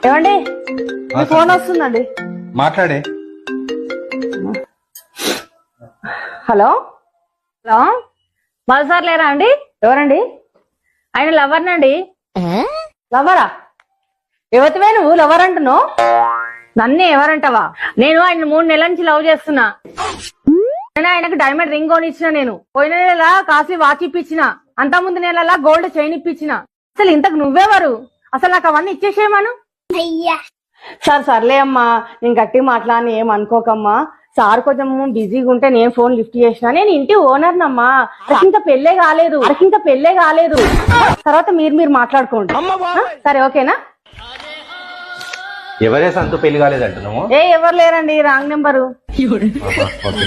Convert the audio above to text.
ఏమండి ఫోన్ వస్తుందండి, మాట్లాడే. హలో హలో మళ్ళీ సార్ లేరా అండి? ఎవరండి? ఆయన లవర్నండి. లవరా? ఎవతివే నువ్వు లవర్ అంటున్నావు? నన్నే ఎవరంటావా? నేను ఆయన 3 నెలల నుంచి లవ్ చేస్తున్నా. ఆయనకు డైమండ్ రింగ్ కొనిచ్చిన, నేను పోయిన నెల కాస్ట్లీ వాచ్ ఇప్పించిన, అంత ముందు నెల గోల్డ్ చైన్ ఇప్పించిన. అసలు ఇంతకు నువ్వెవరు? అసలు నాకు అవన్నీ ఇచ్చేసేయమను. సర్లే అమ్మా, నేను గట్టి మాట్లాడి ఏం అనుకోకమ్మా. సార్ కొంచెం బిజీగా ఉంటే నేను ఫోన్ లిఫ్ట్ చేసిన. నేను ఇంటి ఓనర్ నమ్మా. ఇంకా పెళ్ళే కాలేదు. తర్వాత మీరు మాట్లాడుకోండి. సరే ఓకేనా? ఎవరే సంతు పెళ్లి కాలేదంటున్నావు? ఎవరు లేరండి, రాంగ్ నెంబరు. ఓకే.